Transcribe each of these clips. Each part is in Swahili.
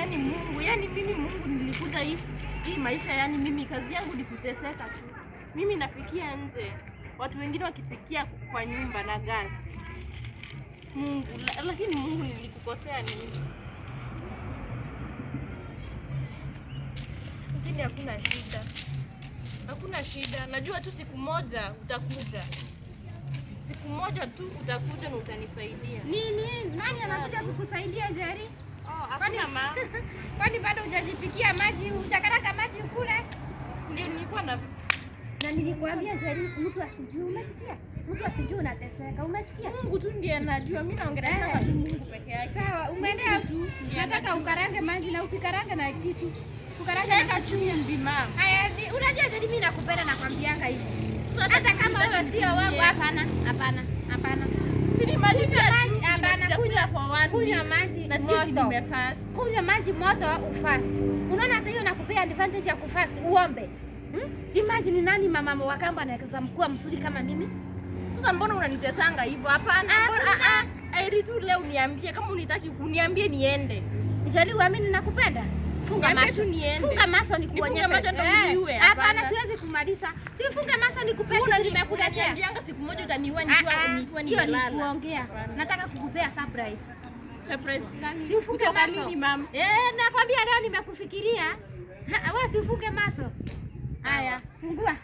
yani Mungu, yani mimi Mungu nilikuja hii maisha, yani mimi kazi yangu ni kuteseka tu. Mimi napikia nje, watu wengine wakipikia kwa nyumba na gasi. Mungu, lakini Mungu nilikukosea nini? Lakini hakuna shida. Hakuna shida. Najua tu siku moja utakuja. Siku moja tu utakuja na utanisaidia. Nini? Nani anakuja kukusaidia Jerry? Hapana mama. Kwani bado hujajipikia maji, hujakaranga maji ukule? Ndio nilikuwa na nilikwambia Jerry, mtu asijue, umesikia? Mtu asijue unateseka, umesikia? Mungu tu ndiye anajua, mimi naongelea kwa Mungu peke yake. Sawa, umeendea tu. Nataka ukarange maji na usikarange na kitu. Ukarange na chumvi mama. Haya, unajua Jerry, mimi nakupenda na kwambianga hivi. Hata kama wewe sio wangu, hapana. Sini maji maji, hapana, kunywa maji na moto. Nimefast. Kunywa maji moto ufast. Unaona hata hiyo nakupea advantage ya kufast, uombe. Imagine nani mama wa kambo anaweza mkua mzuri kama mimi? Sasa mbona unanitesanga hivyo? Hapana. Airi tu leo niambie, kama unitaki kuniambie niende. Njali uamini nakupenda. Funga macho niende. Funga macho nikuonyeshe. Hapana, siwezi kumaliza. Sifunge macho nikupende, nimekuletea. Niambianga siku moja utaniua nikiwa nimelala. Kuongea. Nataka kukupea surprise. Surprise gani? Sifunge macho. Mama. Nakwambia leo nimekufikiria. Wewe sifunge macho. Haya, fungua.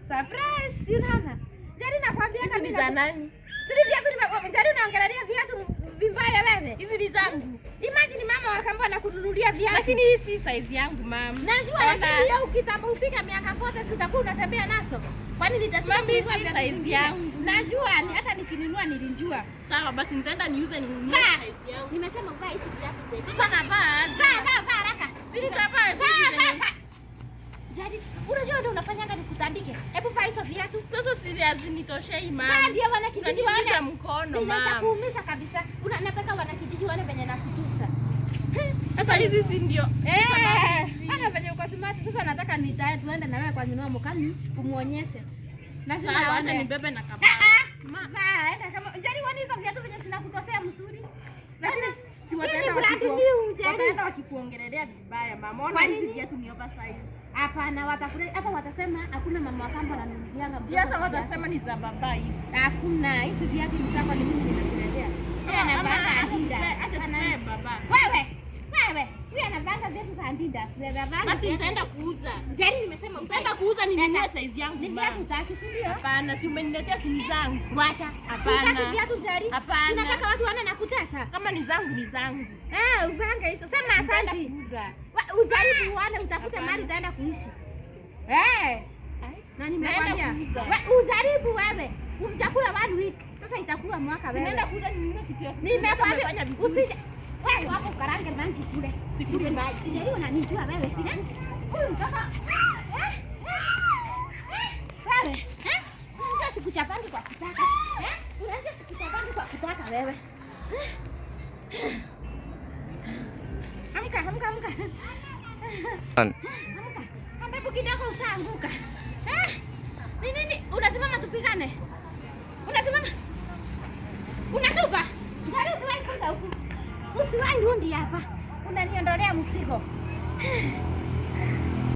Surprise, si unaona? Jari nakwambia kama ni za nani? Siri viatu Jari unaangalia viatu vibaya wewe. Hizi ni zangu. Imagine mama wakamba anakununulia viatu. Lakini hii si size yangu mama. Najua lakini wewe ukitamba ufika miaka 40 utakuwa unatembea nazo. Kwani nitasema kununua size yangu? Najua hata nikinunua nilijua. Sawa basi nitaenda niuze ninunue size yangu. Nimesema uvaa hizi viatu zetu. Sasa navaa. Vaa haraka. Si nitavaa. Jadi, unajua ndio unafanyanga nikutandike. Hebu vaa hizo viatu. Sasa serious nitoshei mama. Ndio wanakijiji wana mkono mama. Nitakuumiza kabisa. Nataka wanakijiji wana venye nakutusa. Sasa hizi si ndio? Ana venye uko smart. Sasa nataka tuende na wewe kwa nyumba mkani kumuonyeshe. Lazima aone nibebe na kabla. Mama, enda kama jadi wana hizo viatu venye zinakutosea mzuri. Lakini si wataenda wakikuongelelea vibaya mama. Ona hizi viatu ni oversize. Hapana, watafurahi hata watasema hakuna mama wa kambo ananunulianga. Si hata watasema ni za baba hizi. Hakuna, hizi viatu ni zako, ni mimi ninakuletea. Yeye anavaa Adidas. Hata baba. Wewe. Wewe anavaa viatu za Adidas. Basi nitaenda kuuza. Jari nimesema utaenda kuuza ninunue size yangu. Ni viatu utaki, si ndio? Hapana, si umeniletea sini zangu. Wacha. Hapana. Sitaki viatu Jari. Hapana. Tunataka watu waone na kutesa. Kama ni zangu ni zangu. Uvanga hizo. Sema asante. Kuuza. Ujaribu uone utafute mahali utaenda kuishi. Na nimekwambia. Ujaribu wewe. Umchakula 1 week. Sasa itakuwa mwaka wewe. Tunaenda kuuza ninunue kitu yako. Nimekwambia usije. Wewe hapo karange manji kule. Sikule maji. Jaribu unanijua wewe vile. Huyu mtoto. Wewe, unajua sikuchapangi kwa kutaka. Unajua sikuchapangi kwa kutaka wewe. Amka. Amka. Ambapo kidogo ushaanguka.